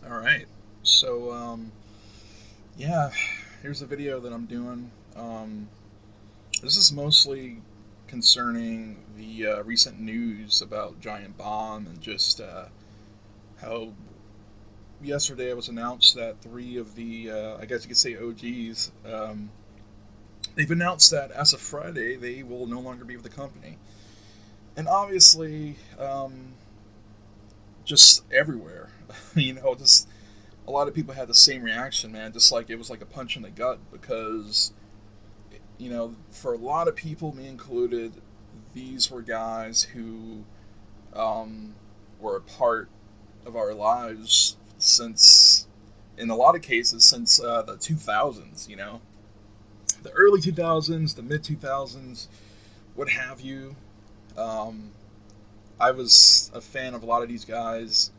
All right. So, yeah, here's a video that I'm doing. This is mostly concerning the recent news about Giant Bomb and just how yesterday it was announced that three of the, I guess you could say OGs, they've announced that as of Friday they will no longer be with the company. And obviously, just everywhere, just a lot of people had the same reaction, man. Just like it was like a punch in the gut because, for a lot of people, me included, these were guys who um, were a part of our lives since, in a lot of cases, since the 2000s, the early 2000s, the mid 2000s, what have you. Um, I was a fan of a lot of these guys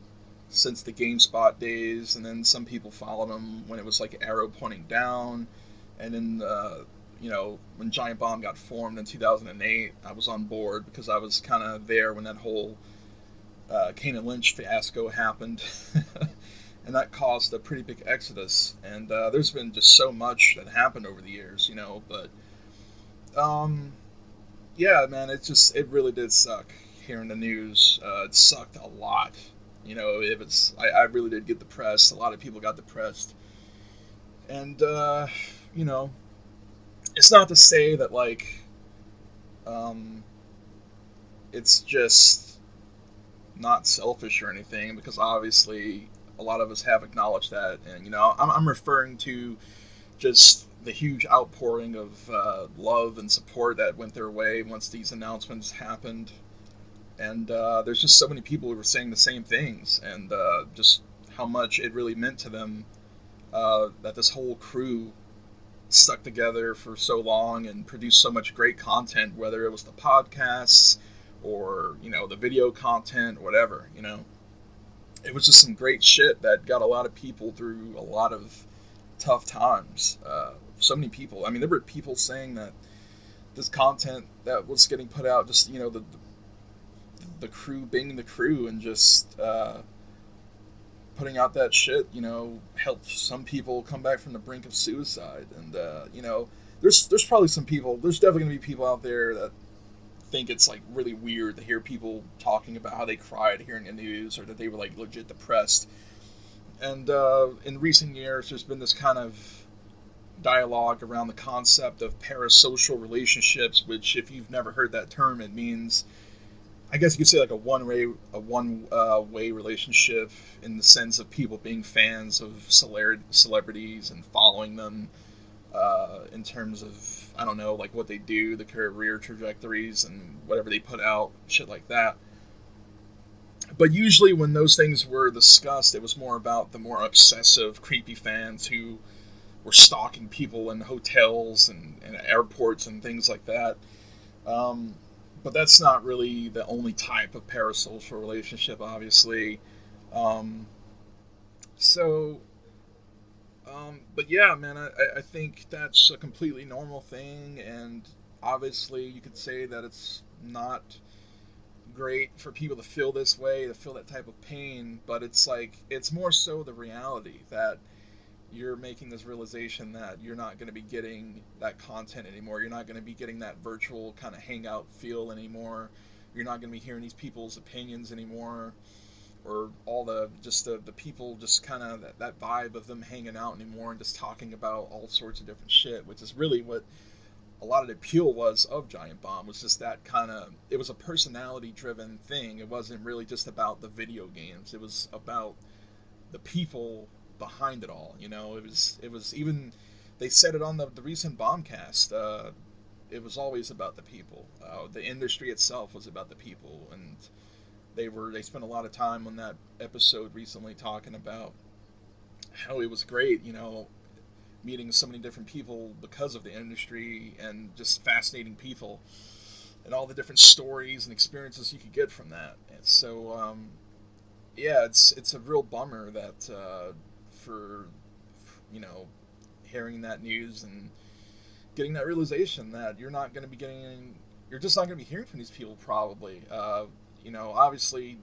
since the GameSpot days, and then some people followed them when it was like arrow pointing down, and then when Giant Bomb got formed in 2008, I was on board because I was kind of there when that whole Kane and Lynch fiasco happened, and that caused a pretty big exodus. And there's been just so much that happened over the years, but um, yeah, man, it really did suck hearing the news. It sucked a lot. I really did get depressed. A lot of people got depressed, and you know, it's not to say that um, it's just not selfish or anything, because obviously a lot of us have acknowledged that, and I'm referring to just the huge outpouring of love and support that went their way once these announcements happened. And there's just so many people who were saying the same things, and just how much it really meant to them that this whole crew stuck together for so long and produced so much great content, whether it was the podcasts or the video content, whatever. It was just some great shit that got a lot of people through a lot of tough times. So many people. I mean, there were people saying that this content that was getting put out, just the crew being the crew and just putting out that shit, helped some people come back from the brink of suicide. And there's probably some people. There's definitely gonna be people out there that think it's like really weird to hear people talking about how they cried hearing the news, or that they were like legit depressed. And in recent years, there's been this kind of dialogue around the concept of parasocial relationships, which, if you've never heard that term, it means, I guess you could say, like a one way relationship, in the sense of people being fans of celebrities and following them in terms of, I don't know, like what they do, the career trajectories, and whatever they put out, shit like that. But usually, when those things were discussed, it was more about the more obsessive, creepy fans who were stalking people in hotels and airports and things like that. Um, but that's not really the only type of parasocial relationship, obviously. Um, so, but yeah, man, I think that's a completely normal thing, and obviously, you could say that it's not great for people to feel this way, to feel that type of pain, but it's like, it's more so the reality that you're making this realization that you're not going to be getting that content anymore. You're not going to be getting that virtual kind of hangout feel anymore. You're not going to be hearing these people's opinions anymore, or all the people just kind of that vibe of them hanging out anymore and just talking about all sorts of different shit, which is really what a lot of the appeal was of Giant Bomb. Was just that kind of, it was a personality driven thing. It wasn't really just about the video games. It was about the people behind it all. It was even, they said it on the recent Bombcast. It was always about the people. The industry itself was about the people, and they spent a lot of time on that episode recently talking about how it was great. Meeting so many different people because of the industry, and just fascinating people, and all the different stories and experiences you could get from that. And so, yeah, it's a real bummer that for you know hearing that news and getting that realization that you're just not going to be hearing from these people probably. Obviously,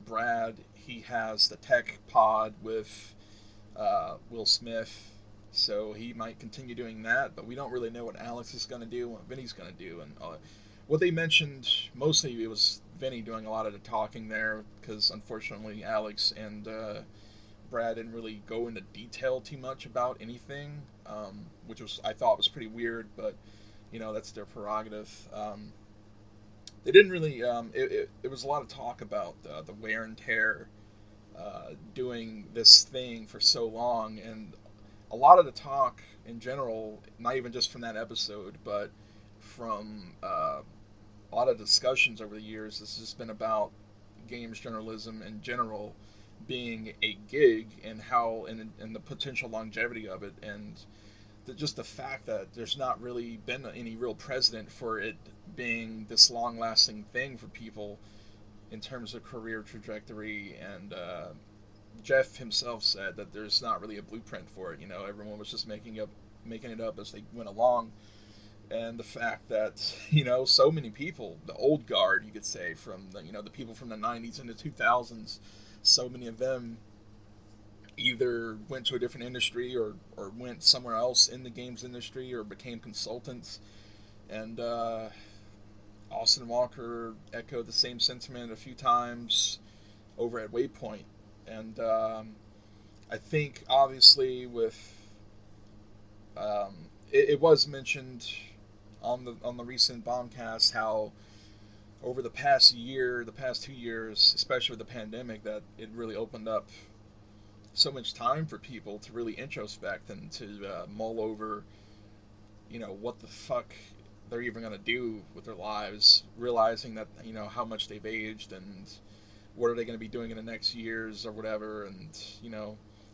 Brad, he has the tech pod with Will Smith, so he might continue doing that. But we don't really know what Alex is going to do, what Vinny's going to do, and what they mentioned mostly it was Vinny doing a lot of the talking there because unfortunately Alex and Brad didn't really go into detail too much about anything, which was I thought was pretty weird, but that's their prerogative. They didn't really. It was a lot of talk about the wear and tear doing this thing for so long, and a lot of the talk in general, not even just from that episode, but from a lot of discussions over the years, has just been about games journalism in general being a gig and how and the potential longevity of it, and just the fact that there's not really been any real precedent for it being this long-lasting thing for people in terms of career trajectory. And Jeff himself said that there's not really a blueprint for it. Everyone was just making it up as they went along. And the fact that so many people, the old guard, you could say, from the people from the '90s and the 2000s, so many of them either went to a different industry or went somewhere else in the games industry or became consultants. And Austin Walker echoed the same sentiment a few times over at Waypoint. And I think obviously with it was mentioned on the recent Bombcast how over the past 2 years, especially with the pandemic, that it really opened up so much time for people to really introspect and to mull over, what the fuck they're even going to do with their lives, realizing that, how much they've aged and what are they going to be doing in the next years or whatever. And,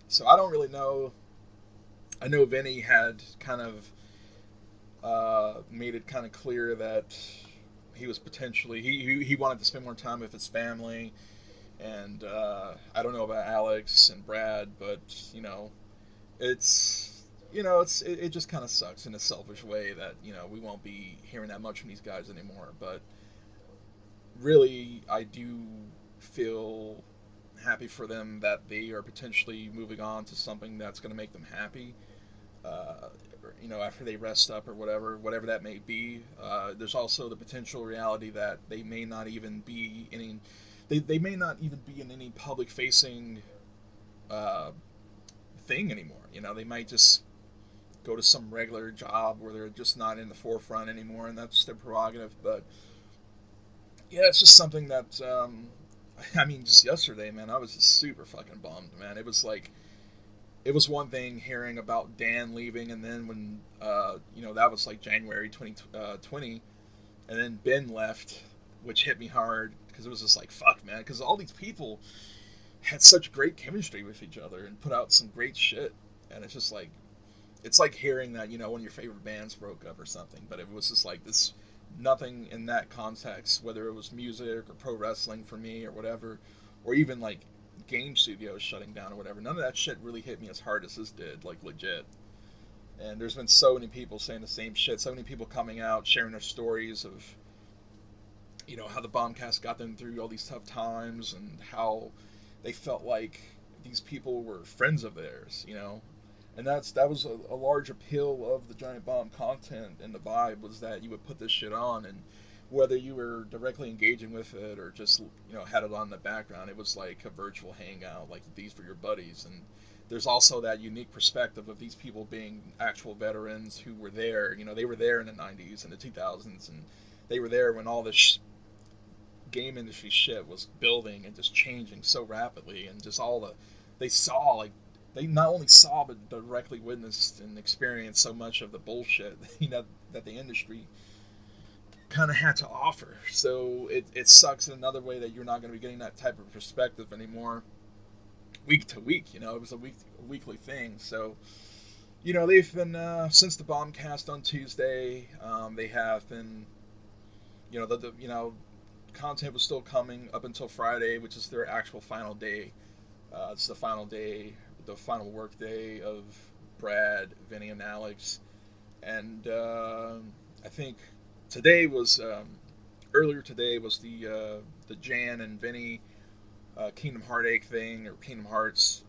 so I don't really know. I know Vinny had kind of made it kind of clear that he was potentially, he wanted to spend more time with his family. And I don't know about Alex and Brad, but it just kind of sucks in a selfish way that we won't be hearing that much from these guys anymore. But really, I do feel happy for them that they are potentially moving on to something that's going to make them happy. After they rest up or whatever that may be. There's also the potential reality that they may not even be in. They may not even be in any public-facing thing anymore. They might just go to some regular job where they're just not in the forefront anymore, and that's their prerogative. But yeah, it's just something that just yesterday, man, I was just super fucking bummed, man. It was like, it was one thing hearing about Dan leaving, and then when that was like January 2020, and then Ben left, which hit me hard. Because it was just like, fuck, man. Because all these people had such great chemistry with each other and put out some great shit. And it's just like, it's like hearing that, one of your favorite bands broke up or something. But it was just like this, nothing in that context, whether it was music or pro wrestling for me or whatever, or even like game studios shutting down or whatever. None of that shit really hit me as hard as this did, like legit. And there's been so many people saying the same shit. So many people coming out, sharing their stories of how the Bombcast got them through all these tough times and how they felt like these people were friends of theirs, And that was a large appeal of the Giant Bomb content, and the vibe was that you would put this shit on, and whether you were directly engaging with it or just, had it on in the background, it was like a virtual hangout, like these were your buddies. And there's also that unique perspective of these people being actual veterans who were there. They were there in the 90s and the 2000s, and they were there when all this game industry shit was building and just changing so rapidly, and just they saw, like, they not only saw but directly witnessed and experienced so much of the bullshit that the industry kind of had to offer. So it sucks in another way that you're not going to be getting that type of perspective anymore week to week. It was a weekly thing. So they've been since the Bombcast on Tuesday, they have been the content was still coming up until Friday, which is their actual final day. It's the final day, the final work day of Brad, Vinny, and Alex. And I think today was earlier today was the Jan and Vinny Kingdom Heartache thing or Kingdom Hearts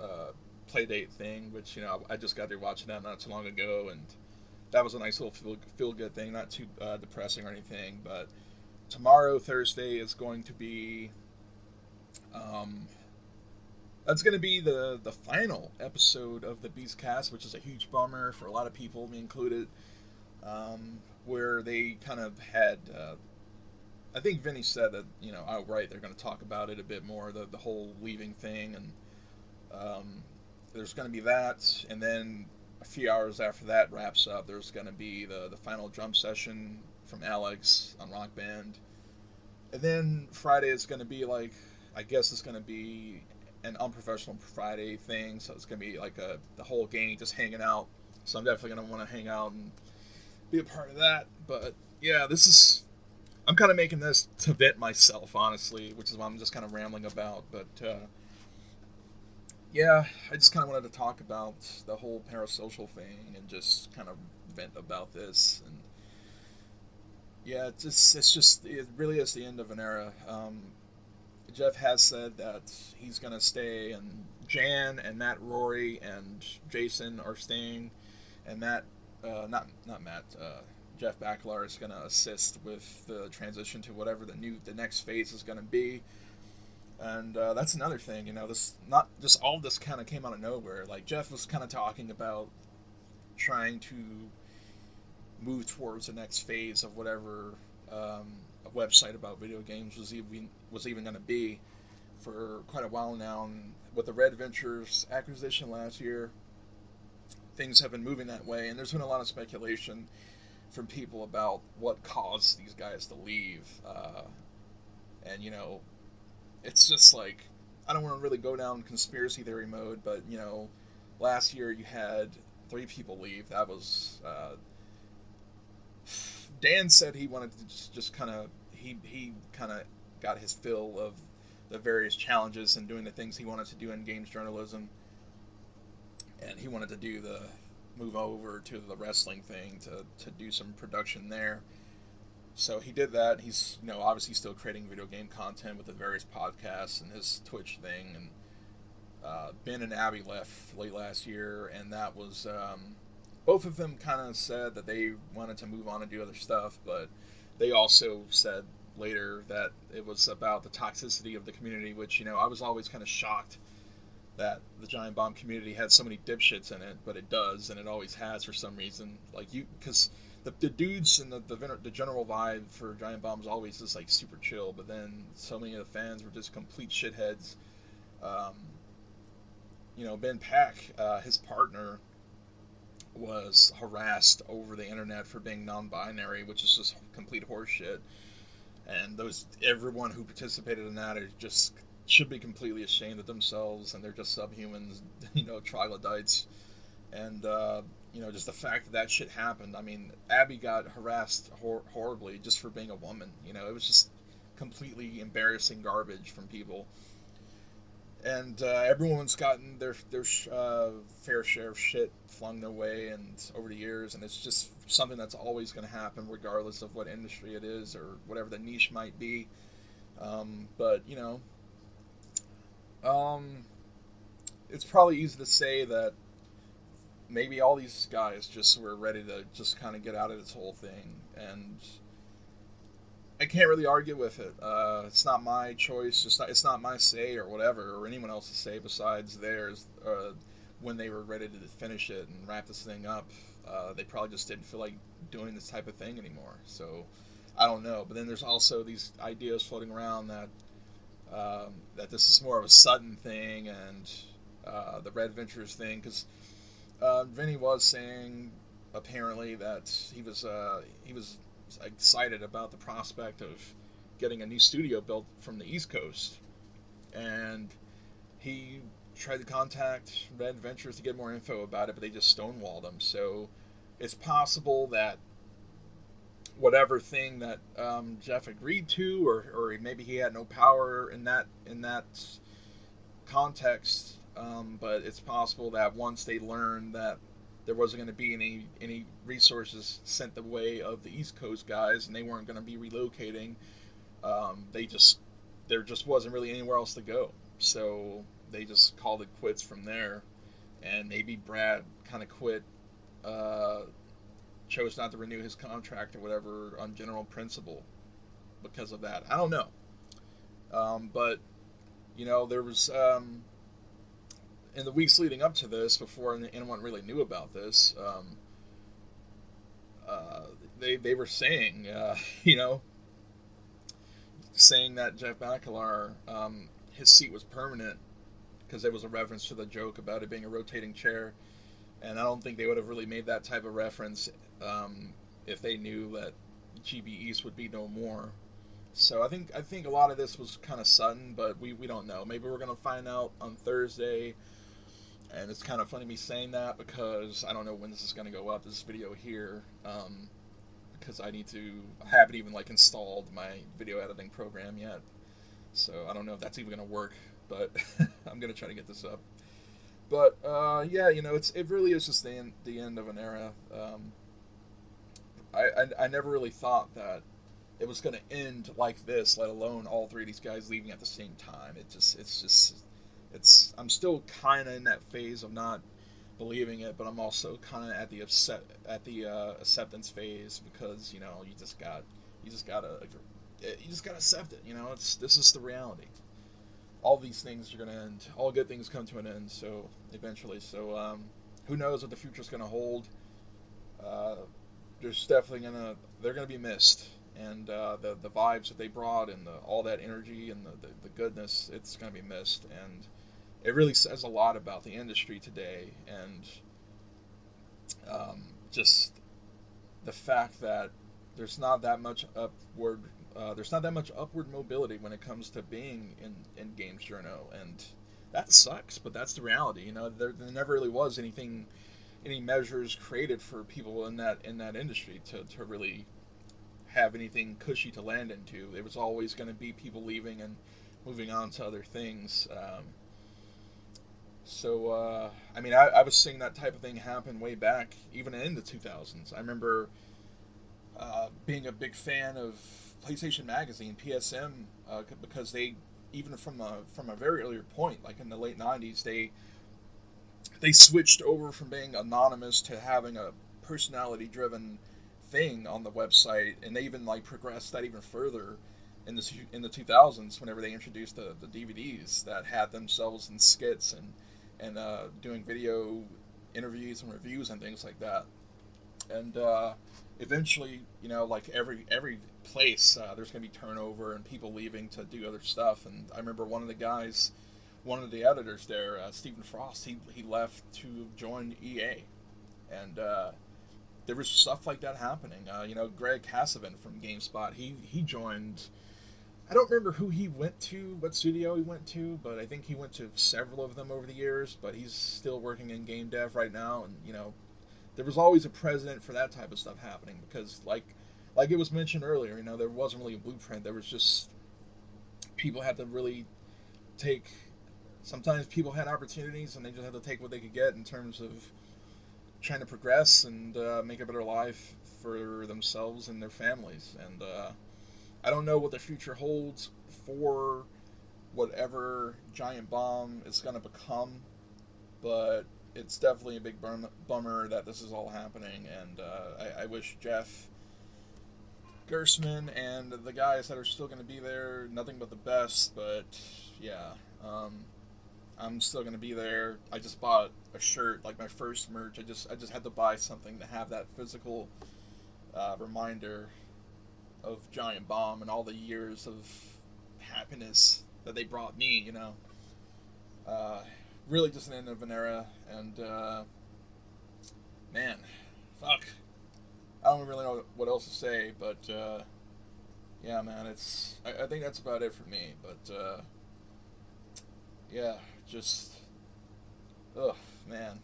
Playdate thing, which I just got through watching that not too long ago, and that was a nice little feel good thing, not too depressing or anything. But tomorrow, Thursday, is going to be um, that's going to be the final episode of the Beast Cast, which is a huge bummer for a lot of people, me included. Where they kind of had, I think Vinny said that outright they're going to talk about it a bit more, the whole leaving thing, and there's going to be that, and then a few hours after that wraps up, there's going to be the final drum session from Alex on Rock Band, and then Friday is going to be like, I guess it's going to be an unprofessional Friday thing, so it's going to be like the whole gang just hanging out. So I'm definitely going to want to hang out and be a part of that. But yeah, I'm kind of making this to vent myself, honestly, which is what I'm just kind of rambling about. But yeah, I just kind of wanted to talk about the whole parasocial thing and just kind of vent about this. And yeah, it really is the end of an era. Jeff has said that he's gonna stay, and Jan and Matt Rory and Jason are staying, and Matt, not Matt, Jeff Baclar is gonna assist with the transition to whatever the next phase is gonna be. And that's another thing, this not just all this kind of came out of nowhere. Like Jeff was kind of talking about trying to move towards the next phase of whatever a website about video games was even going to be for quite a while now. And with the Red Ventures acquisition last year, things have been moving that way, and there's been a lot of speculation from people about what caused these guys to leave. And it's just like, I don't want to really go down conspiracy theory mode, but last year you had 3 people leave. That was Dan said he wanted to just kind of he kind of got his fill of the various challenges and doing the things he wanted to do in games journalism, and he wanted to do the move over to the wrestling thing to do some production there. So he did that. He's obviously still creating video game content with the various podcasts and his Twitch thing. And Ben and Abby left late last year, and that was both of them kind of said that they wanted to move on and do other stuff, but they also said later that it was about the toxicity of the community, which I was always kind of shocked that the Giant Bomb community had so many dipshits in it, but it does, and it always has for some reason. Because the dudes and the general vibe for Giant Bomb is always just like super chill, but then so many of the fans were just complete shitheads. Ben Pack, his partner, was harassed over the internet for being non-binary, which is just complete horseshit. And everyone who participated in that should be completely ashamed of themselves, and they're just subhumans, troglodytes. And just the fact that shit happened. I mean, Abby got harassed horribly just for being a woman. It was just completely embarrassing garbage from people. And everyone's gotten their fair share of shit flung their way and over the years, and it's just something that's always going to happen regardless of what industry it is or whatever the niche might be. But it's probably easy to say that maybe all these guys just were ready to just kind of get out of this whole thing, and I can't really argue with it. It's not my choice. It's not my say or whatever, or anyone else's say besides theirs. When they were ready to finish it and wrap this thing up, they probably just didn't feel like doing this type of thing anymore. So I don't know. But then there's also these ideas floating around that this is more of a sudden thing, and the Red Ventures thing, because Vinny was saying apparently that he was excited about the prospect of getting a new studio built from the East Coast, and he tried to contact Red Ventures to get more info about it, but they just stonewalled him. So it's possible that whatever thing that Jeff agreed to, or maybe he had no power in that context, but it's possible that once they learned that there wasn't going to be any resources sent the way of the East Coast guys, and they weren't going to be relocating, there just wasn't really anywhere else to go. So they just called it quits from there. And maybe Brad kind of quit, uh, chose not to renew his contract or whatever on general principle because of that. I don't know. But, there was, in the weeks leading up to this, before anyone really knew about this, uh, they were saying, saying that Jeff Bakalar, his seat was permanent because there was a reference to the joke about it being a rotating chair, and I don't think they would have really made that type of reference if they knew that GB East would be no more. So I think a lot of this was kind of sudden, but we don't know. Maybe we're gonna find out on Thursday. And it's kind of funny me saying that because I don't know when this is gonna go up. This video here, because I haven't even like installed my video editing program yet. So I don't know if that's even gonna work, but I'm gonna try to get this up. But yeah, it really is just the end of an era. I never really thought that it was going to end like this, let alone all three of these guys leaving at the same time. I'm still kind of in that phase of not believing it, but I'm also kind of at the acceptance phase because you just gotta accept it. This is the reality. All these things are going to end. All good things come to an end. So eventually, who knows what the future's going to hold? They're gonna be missed, and the vibes that they brought and all that energy and the goodness, it's gonna be missed, and it really says a lot about the industry today, and just the fact that there's not that much upward mobility when it comes to being in games journo, and that sucks, but that's the reality. There never really was any measures created for people in that industry to really have anything cushy to land into. There was always going to be people leaving and moving on to other things. I was seeing that type of thing happen way back, even in the 2000s. I remember being a big fan of PlayStation Magazine, PSM, because they, even from a very earlier point, like in the late 90s, they switched over from being anonymous to having a personality-driven thing on the website, and they even like progressed that even further in the 2000s whenever they introduced the DVDs that had themselves in skits and doing video interviews and reviews and things like that. And eventually, like every place, there's going to be turnover and people leaving to do other stuff. And I remember one of the editors there, Stephen Frost, he left to join EA, and there was stuff like that happening. Greg Cassavan from GameSpot, he joined. I don't remember who he went to, what studio he went to, but I think he went to several of them over the years. But he's still working in game dev right now, and there was always a precedent for that type of stuff happening because, like it was mentioned earlier, there wasn't really a blueprint. There was just people had to really take. Sometimes people had opportunities and they just had to take what they could get in terms of trying to progress and make a better life for themselves and their families. And I don't know what the future holds for whatever Giant Bomb is going to become, but it's definitely a big bummer that this is all happening. And I wish Jeff Gersman and the guys that are still going to be there nothing but the best. But yeah, I'm still gonna be there. I just bought a shirt, like my first merch. I just had to buy something to have that physical reminder of Giant Bomb and all the years of happiness that they brought me. Really just an end of an era, and man, fuck. I don't really know what else to say, but yeah, man, I think that's about it for me. But yeah. Just, ugh, man.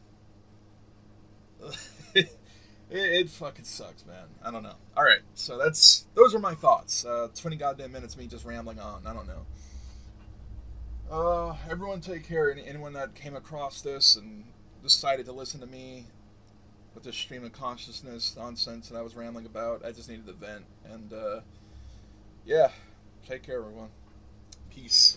it fucking sucks, man. I don't know. All right, so those are my thoughts. 20 goddamn minutes of me just rambling on. I don't know. Everyone take care. Anyone that came across this and decided to listen to me with this stream of consciousness nonsense that I was rambling about, I just needed to vent. And yeah, take care, everyone. Peace.